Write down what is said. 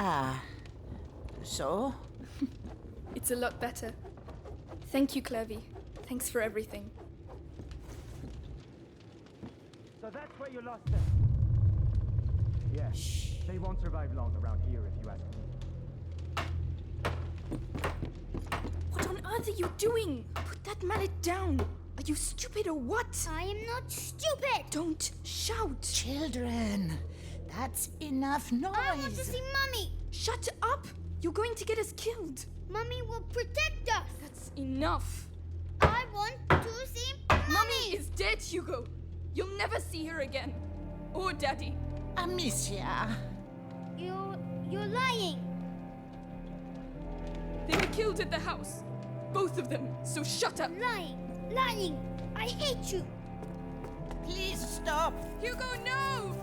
Ah. So? It's a lot better. Thank you, Clevy. Thanks for everything. So that's where you lost them? Yeah. Shh. They won't survive long around here if you ask me. What on earth are you doing? Put that mallet down. Are you stupid or what? I am not stupid! Don't shout. Children, that's enough noise. I want to see Mummy! Shut up. You're going to get us killed. Mummy will protect us! That's enough. I want to see Mummy! Mummy is dead, Hugo. You'll never see her again. Or Daddy. Amicia. You're lying! They were killed at the house. Both of them. So shut up. Lying! Lying! I hate you! Please stop. Hugo, no!